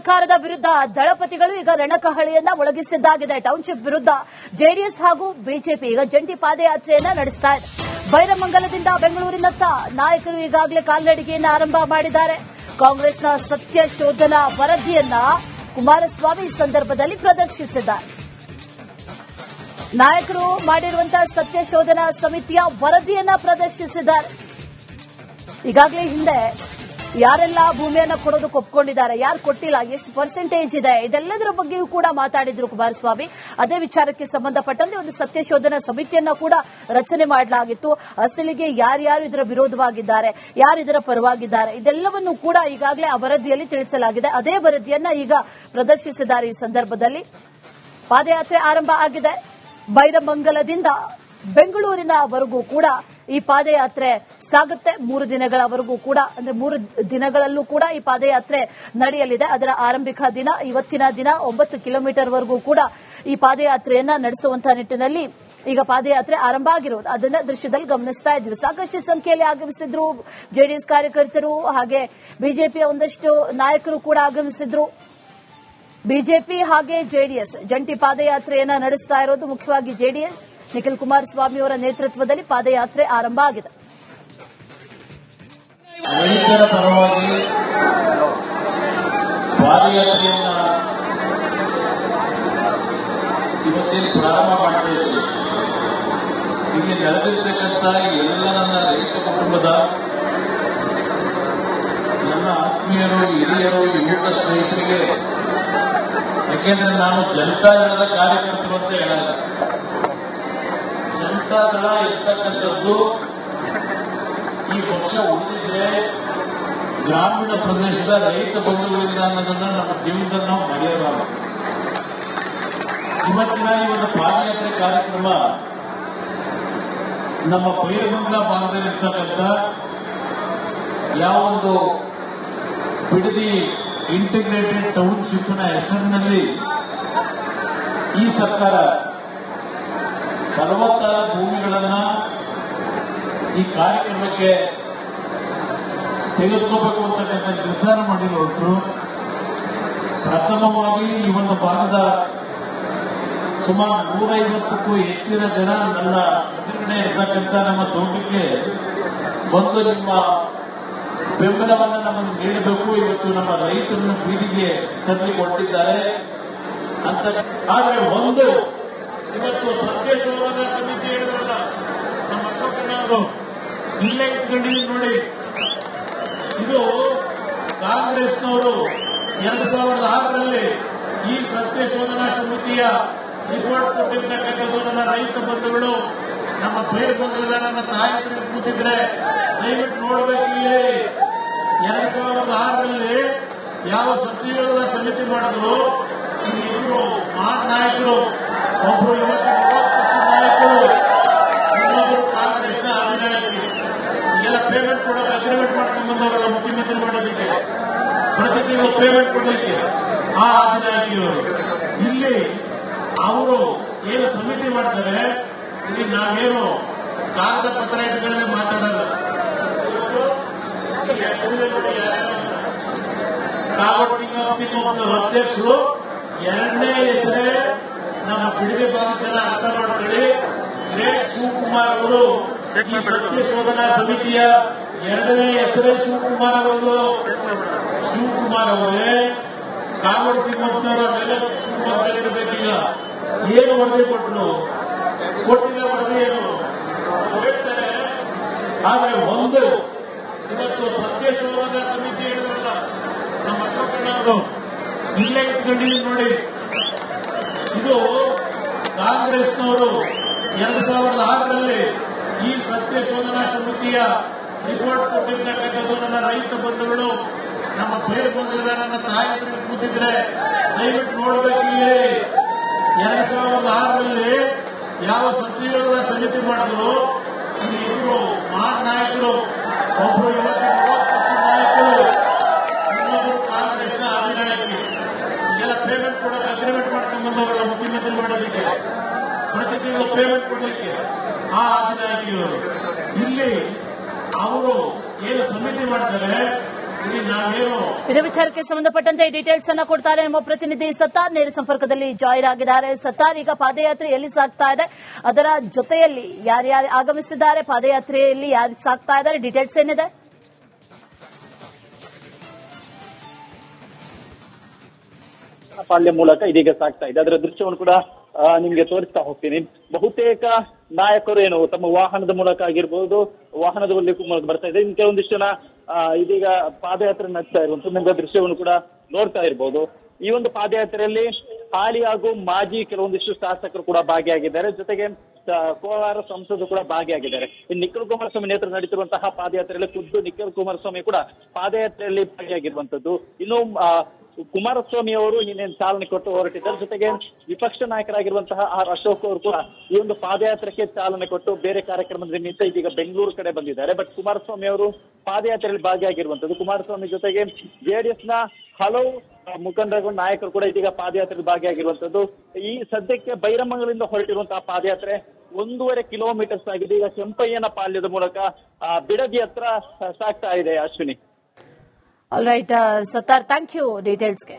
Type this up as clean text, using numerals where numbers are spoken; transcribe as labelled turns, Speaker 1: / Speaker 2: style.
Speaker 1: ಸರ್ಕಾರದ ವಿರುದ್ಧ ದಳಪತಿಗಳು ಈಗ ರಣಕಹಳಿಯನ್ನ ಮೊಳಗಿಸಿದ್ದಾಗಿದೆ. ಟೌನ್ಶಿಪ್ ವಿರುದ್ಧ ಜೆಡಿಎಸ್ ಹಾಗೂ ಬಿಜೆಪಿ ಈಗ ಜಂಟಿ ಪಾದಯಾತ್ರೆಯನ್ನ ನಡೆಸ್ತಾ ಇದೆ. ಬೈರಮಂಗಲದಿಂದ ಬೆಂಗಳೂರಿನತ್ತ ನಾಯಕರು ಈಗಾಗಲೇ ಕಾಲ್ನಡಿಗೆಯನ್ನು ಆರಂಭ ಮಾಡಿದ್ದಾರೆ. ಕಾಂಗ್ರೆಸ್ನ ಸತ್ಯ ಶೋಧನಾ ವರದಿಯನ್ನ ಕುಮಾರಸ್ವಾಮಿ ಈ ಸಂದರ್ಭದಲ್ಲಿ ಪ್ರದರ್ಶಿಸಿದ್ದಾರೆ. ನಾಯಕರು ಮಾಡಿರುವಂತಹ ಸತ್ಯ ಶೋಧನಾ ಸಮಿತಿಯ ವರದಿಯನ್ನ ಪ್ರದರ್ಶಿಸಿದ್ದಾರೆ. ಈಗಾಗಲೇ ಹಿಂದೆ ಯಾರೆಲ್ಲ ಭೂಮಿಯನ್ನ ಕೊಡೋದಕ್ಕೆ ಒಪ್ಕೊಂಡಿದ್ದಾರೆ, ಯಾರು ಕೊಟ್ಟಿಲ್ಲ, ಎಷ್ಟು ಪರ್ಸೆಂಟೇಜ್ ಇದೆ, ಇದೆಲ್ಲದರ ಬಗ್ಗೆಯೂ ಕೂಡ ಮಾತಾಡಿದ್ರು ಕುಮಾರಸ್ವಾಮಿ. ಅದೇ ವಿಚಾರಕ್ಕೆ ಸಂಬಂಧಪಟ್ಟಂತೆ ಒಂದು ಸತ್ಯ ಶೋಧನಾ ಸಮಿತಿಯನ್ನ ಕೂಡ ರಚನೆ ಮಾಡಲಾಗಿತ್ತು. ಅಸಲಿಗೆ ಯಾರ್ಯಾರು ಇದರ ವಿರೋಧವಾಗಿದ್ದಾರೆ, ಯಾರು ಇದರ ಪರವಾಗಿದ್ದಾರೆ, ಇದೆಲ್ಲವನ್ನೂ ಕೂಡ ಈಗಾಗಲೇ ಆ ವರದಿಯಲ್ಲಿ ತಿಳಿಸಲಾಗಿದೆ. ಅದೇ ವರದಿಯನ್ನ ಈಗ ಪ್ರದರ್ಶಿಸಿದ್ದಾರೆ. ಈ ಸಂದರ್ಭದಲ್ಲಿ ಪಾದಯಾತ್ರೆ ಆರಂಭ ಆಗಿದೆ. ಬೈರಮಂಗಲದಿಂದ ಬೆಂಗಳೂರಿನವರೆಗೂ ಕೂಡ ಈ ಪಾದಯಾತ್ರೆ ಸಾಗುತ್ತೆ. 3 ದಿನಗಳವರೆಗೂ ಕೂಡ, ಅಂದ್ರೆ 3 ದಿನಗಳಲ್ಲೂ ಕೂಡ ಈ ಪಾದಯಾತ್ರೆ ನಡೆಯಲಿದೆ. ಅದರ ಆರಂಭಿಕ ದಿನ ಇವತ್ತಿನ ದಿನ 9 ಕಿಲೋಮೀಟರ್ ವರೆಗೂ ಕೂಡ ಈ ಪಾದಯಾತ್ರೆಯನ್ನ ನಡೆಸುವಂತಹ ನಿಟ್ಟಿನಲ್ಲಿ ಈಗ ಪಾದಯಾತ್ರೆ ಆರಂಭ ಆಗಿರುವುದು ಅದನ್ನ ದೃಶ್ಯದಲ್ಲಿ ಗಮನಿಸ್ತಾ ಇದ್ವಿ. ಸಾಕಷ್ಟು ಸಂಖ್ಯೆಯಲ್ಲಿ ಆಗಮಿಸಿದ್ರು ಜೆಡಿಎಸ್ ಕಾರ್ಯಕರ್ತರು, ಹಾಗೆ ಬಿಜೆಪಿಯ ಒಂದಷ್ಟು ನಾಯಕರು ಕೂಡ ಆಗಮಿಸಿದ್ರು. ಬಿಜೆಪಿ ಹಾಗೆ ಜೆಡಿಎಸ್ ಜಂಟಿ ಪಾದಯಾತ್ರೆಯನ್ನ ನಡೆಸ್ತಾ ಇರೋದು. ಮುಖ್ಯವಾಗಿ ಜೆಡಿಎಸ್ ನಿಖಿಲ್ ಕುಮಾರಸ್ವಾಮಿ ಅವರ ನೇತೃತ್ವದಲ್ಲಿ ಪಾದಯಾತ್ರೆ ಆರಂಭ ಆಗಿದೆ.
Speaker 2: ರೈತರ ಪರವಾಗಿ ಪಾದಯಾತ್ರೆಯನ್ನ ಇವತ್ತೇನು ಪ್ರಾರಂಭ ಮಾಡ್ತಾ ಇದ್ದೀವಿ. ಇಲ್ಲಿ ನಡೆದಿರ್ತಕ್ಕಂಥ ಎಲ್ಲ ನನ್ನ ರೈತ ಕುಟುಂಬದ ನನ್ನ ಆತ್ಮೀಯರು, ಹಿರಿಯರು, ಯುವಕ ಸ್ನೇಹಿತರಿಗೆ, ಯಾಕೆಂದ್ರೆ ನಾನು ಜನತಾದಳದ ಕಾರ್ಯಕರ್ತರು ಅಂತ ಹೇಳಲ್ಲ. ಜನತಾದಳ ಇರ್ತಕ್ಕಂಥದ್ದು ಈ ಪಕ್ಷ ಉಳಿದಿದ್ರೆ ಗ್ರಾಮೀಣ ಪ್ರದೇಶದ ರೈತ ಬಂಧುಗಳಿಂದ ಅನ್ನೋದನ್ನ ನಮ್ಮ ಜೀವನದಲ್ಲಿ ನಾವು ಮರೆಯಬಾರದು. ಇವತ್ತಿನ ಈ ಒಂದು ಪಾದಯಾತ್ರೆ ಕಾರ್ಯಕ್ರಮ ನಮ್ಮ ಬೈರಮಂಗಲ ಭಾಗದಲ್ಲಿರ್ತಕ್ಕಂಥ ಯಾವೊಂದು ಬಿಡದಿ ಇಂಟಿಗ್ರೇಟೆಡ್ ಟೌನ್ಶಿಪ್ನ ಹೆಸರಿನಲ್ಲಿ ಈ ಸರ್ಕಾರ ಫಲವತ್ತಾದ ಭೂಮಿಗಳನ್ನ ಈ ಕಾರ್ಯಕ್ರಮಕ್ಕೆ ತೆಗೆದುಕೋಬೇಕು ಅಂತಕ್ಕಂಥ ನಿರ್ಧಾರ ಮಾಡಿರುವುದು. ಪ್ರಥಮವಾಗಿ ಈ ಒಂದು ಭಾಗದ ಸುಮಾರು 150ಕ್ಕೂ ಹೆಚ್ಚಿನ ಜನ ನನ್ನ ಎದುರುಗಡೆ ಇರ್ತಕ್ಕಂಥ ನಮ್ಮ ತೋಟಕ್ಕೆ ಬಂದು ನಿಮ್ಮ ಬೆಂಬಲವನ್ನು ನಮಗೆ ನೀಡಬೇಕು, ಇವತ್ತು ನಮ್ಮ ರೈತರನ್ನು ಬೀದಿಗೆ ತರಲಿಕೊಟ್ಟಿದ್ದಾರೆ ಅಂತ. ಆದರೆ ಒಂದು ಇವತ್ತು ಸತ್ಯ ಶೋಧನಾ ಸಮಿತಿ ಹೇಳಿದ್ರಲ್ಲ ನಮ್ಮ ಅಶೋಕಣ್ಣವರು, ಇಲ್ಲೇ ಇಟ್ಕೊಂಡಿದ್ದೀವಿ ನೋಡಿ. ಇದು ಕಾಂಗ್ರೆಸ್ನವರು 2006ರಲ್ಲಿ ಈ ಸತ್ಯ ಶೋಧನಾ ಸಮಿತಿಯ ರಿಪೋರ್ಟ್ ಕೊಟ್ಟಿರ್ತಕ್ಕಂಥದ್ದು. ನನ್ನ ರೈತ ಬಂಧುಗಳು, ನಮ್ಮ ಬೈರಮಂಗಲದ ನನ್ನ ತಾಯಂದಿರು ಕೂತಿದ್ರೆ ದಯವಿಟ್ಟು ನೋಡಬೇಕು. ಇಲ್ಲಿ 2006ರಲ್ಲಿ ಯಾವ ಸತ್ಯಶೋಧನಾ ಸಮಿತಿ ಮಾಡಿದ್ರು, ಇಲ್ಲಿ ಇಬ್ಬರು ಮಹಾನ್ ನಾಯಕರು, ಒಬ್ಬರು ಇವತ್ತು ನಾಯಕರು, ಇನ್ನೊಬ್ಬರು ಕಾಂಗ್ರೆಸ್ನ ಅಧಿನಾಯಕರು. ಈಗೆಲ್ಲ ಪೇಮೆಂಟ್ ಕೊಡೋಕೆ ಅಗ್ರಿಮೆಂಟ್ ಮಾಡ್ಕೊಂಡು ಬಂದವರಲ್ಲ ಮುಖ್ಯಮಂತ್ರಿ ಮಾಡೋದಕ್ಕೆ, ಪ್ರತಿ ತಿಂಗಳು ಪೇಮೆಂಟ್ ಕೊಡಲಿಕ್ಕೆ ಆ ಅಧಿನಾಯಕಿಯವರು. ಇಲ್ಲಿ ಅವರು ಏನು ಸಮಿತಿ ಮಾಡ್ತಾರೆ, ಇಲ್ಲಿ ನಾವೇನು ಕಾಗದ ಪತ್ರ ಇಟ್ಕೊಳ್ಳದೆ ಮಾತಾಡಲ್ಲ. ಅಧ್ಯಕ್ಷರು ಎರಡನೇ ಹೆಸರೇ ನಮ್ಮ ಬಿಡದಿ ಭಾಗದ ಅರ್ಥ ಮಾಡ್ಕೊಳ್ಳಿ. ಗ್ರೇಟ್ ಶಿವಕುಮಾರ್ ಅವರು ಈ ಸತ್ಯ ಶೋಧನಾ ಸಮಿತಿಯ ಎರಡನೇ ಹೆಸರೇ ಶಿವಕುಮಾರ್ ಅವರು. ಶಿವಕುಮಾರ್ ಅವರೇ ಕಾವಡಿ ತಿಮ್ಮಪ್ಪನವರ ಮೇಲೆ ಶಿವಕುಮಾರ್ ಇರಬೇಕೀಗ. ಏನು ವರದಿ ಕೊಟ್ಟರು, ಕೊಟ್ಟಿಲ್ಲ ವರದಿ ಏನು ಹೇಳ್ತಾರೆ. ಆದರೆ ಒಂದು ಇವತ್ತು ಸತ್ಯ ಶೋಧನಾ ಸಮಿತಿ ಹೇಳಿದ್ರಲ್ಲ ನಮ್ಮ ಅಶೋಕಣ್ಣವರು, ಇಲ್ಲೇ ಇಟ್ಕೊಂಡಿದ್ದೀವಿ ನೋಡಿ. ಇದು ಕಾಂಗ್ರೆಸ್ನವರು 2006ರಲ್ಲಿ ಈ ಸತ್ಯ ಶೋಧನಾ ಸಮಿತಿಯ ರಿಪೋರ್ಟ್ ಕೊಟ್ಟಿರ್ತಕ್ಕಂಥದ್ದು. ನನ್ನ ರೈತ ಬಂಧುಗಳು, ನಮ್ಮ ಬೈರಮಂಗಲದ ನನ್ನ ತಾಯಂದಿರು ಕೂತಿದ್ರೆ ದಯವಿಟ್ಟು ನೋಡಬೇಕು. ಇಲ್ಲಿ 2006ರಲ್ಲಿ ಯಾವ ಸತ್ಯಶೋಧನಾ ಸಮಿತಿ ಮಾಡಿದ್ರು, ಇಲ್ಲಿ ಇಬ್ಬರು ಮಹಾನ್ ನಾಯಕರು, ಒಬ್ಬರು ಇವತ್ತಿನ ನಾಯಕರು, ಇನ್ನೊಬ್ಬರು ಕಾಂಗ್ರೆಸ್ನ ಅಧಿನಾಯಕರು. ಈಗೆಲ್ಲ ಪೇಮೆಂಟ್ ಕೊಡೋಕೆ ಅಗ್ರಿಮೆಂಟ್ ಮಾಡ್ಕೊಂಡು ಬಂದವರಲ್ಲ ಮುಖ್ಯಮಂತ್ರಿ ಮಾಡೋದಕ್ಕೆ, ಪ್ರತಿ ತಿಂಗಳು ಪೇಮೆಂಟ್ ಕೊಡಲಿಕ್ಕೆ ಆ ಅಧಿನಾಯಕಿಯವರು. ಇಲ್ಲಿ ಅವರು ಏನು ಸಮಿತಿ ಮಾಡ್ತಾರೆ, ಇಲ್ಲಿ ನಾವೇನು
Speaker 1: ಇದೇ ವಿಚಾರಕ್ಕೆ ಸಂಬಂಧಪಟ್ಟಂತೆ ಡೀಟೇಲ್ಸ್ ಅನ್ನ ಕೊಡ್ತಾರೆ ನಮ್ಮ ಪ್ರತಿನಿಧಿ ಸತ್ತಾರ್ ನೇರ ಸಂಪರ್ಕದಲ್ಲಿ ಜಾಯಿನ್ ಆಗಿದ್ದಾರೆ. ಸತ್ತಾರ್, ಈಗ ಪಾದಯಾತ್ರೆ ಎಲ್ಲಿ ಸಾಗ್ತಾ ಇದೆ, ಅದರ ಜೊತೆಯಲ್ಲಿ ಯಾರ್ಯಾರು ಆಗಮಿಸಿದ್ದಾರೆ, ಪಾದಯಾತ್ರೆಯಲ್ಲಿ ಯಾರು ಸಾಗ್ತಾ ಇದ್ದಾರೆ, ಡೀಟೇಲ್ಸ್ ಏನಿದೆ?
Speaker 3: ಪಾಳ್ಯ ಮೂಲಕ ಇದೀಗ ಸಾಗ್ತಾ ಇದೆ. ಅದರ ದೃಶ್ಯವನ್ನು ಕೂಡ ನಿಮ್ಗೆ ತೋರಿಸ್ತಾ ಹೋಗ್ತೀನಿ. ಬಹುತೇಕ ನಾಯಕರು ಏನು ತಮ್ಮ ವಾಹನದ ಮೂಲಕ ಆಗಿರ್ಬೋದು, ವಾಹನದ ಮೂಲಕ ಬರ್ತಾ ಇದೆ. ಇನ್ನು ಕೆಲವೊಂದಿಷ್ಟು ಜನ ಇದೀಗ ಪಾದಯಾತ್ರೆ ನಡೆಸ್ತಾ ಇರುವಂತ ದೃಶ್ಯವನ್ನು ಕೂಡ ನೋಡ್ತಾ ಇರ್ಬೋದು. ಈ ಒಂದು ಪಾದಯಾತ್ರೆಯಲ್ಲಿ ಹಾಲಿ ಹಾಗೂ ಮಾಜಿ ಕೆಲವೊಂದಿಷ್ಟು ಶಾಸಕರು ಕೂಡ ಭಾಗಿಯಾಗಿದ್ದಾರೆ. ಜೊತೆಗೆ ಕೋಲಾರ ಸಂಸದರು ಕೂಡ ಭಾಗಿಯಾಗಿದ್ದಾರೆ. ಇನ್ನು ನಿಖಿಲ್ ಕುಮಾರಸ್ವಾಮಿ ನೇತೃತ್ವ ನಡೀತಿರುವಂತಹ ಪಾದಯಾತ್ರೆಯಲ್ಲಿ ಖುದ್ದು ನಿಖಿಲ್ ಕುಮಾರಸ್ವಾಮಿ ಕೂಡ ಪಾದಯಾತ್ರೆಯಲ್ಲಿ ಭಾಗಿಯಾಗಿರುವಂತದ್ದು. ಇನ್ನು ಕುಮಾರಸ್ವಾಮಿ ಅವರು ಇನ್ನೇನು ಚಾಲನೆ ಕೊಟ್ಟು ಹೊರಟಿದ್ದಾರೆ. ಜೊತೆಗೆ ವಿಪಕ್ಷ ನಾಯಕರಾಗಿರುವಂತಹ ಆರ್ ಅಶೋಕ್ ಅವರು ಕೂಡ ಈ ಒಂದು ಪಾದಯಾತ್ರೆಗೆ ಚಾಲನೆ ಕೊಟ್ಟು ಬೇರೆ ಕಾರ್ಯಕ್ರಮದ ನಿಮಿತ್ತ ಇದೀಗ ಬೆಂಗಳೂರು ಕಡೆ ಬಂದಿದ್ದಾರೆ. ಬಟ್ ಕುಮಾರಸ್ವಾಮಿ ಅವರು ಪಾದಯಾತ್ರೆಯಲ್ಲಿ ಭಾಗಿಯಾಗಿರುವಂತದ್ದು. ಕುಮಾರಸ್ವಾಮಿ ಜೊತೆಗೆ ಜೆಡಿಎಸ್ ನ ಹಲವು ಮುಖಂಡರುಗಳು, ನಾಯಕರು ಕೂಡ ಇದೀಗ ಪಾದಯಾತ್ರೆಯಲ್ಲಿ ಭಾಗಿಯಾಗಿರುವಂತದ್ದು. ಈ ಸದ್ಯಕ್ಕೆ ಬೈರಮಂಗಲಿಂದ ಹೊರಟಿರುವಂತಹ ಪಾದಯಾತ್ರೆ 1.5 ಕಿಲೋಮೀಟರ್ಸ್ ಆಗಿದೆ. ಈಗ ಕೆಂಪಯ್ಯನ ಪಾಳ್ಯದ ಮೂಲಕ ಬಿಡದಿ ಹತ್ರ ಸಾಗ್ತಾ ಇದೆ. Ashwini.
Speaker 1: All right Sattar, thank you ಡೀಟೇಲ್ಸ್ಗೆ.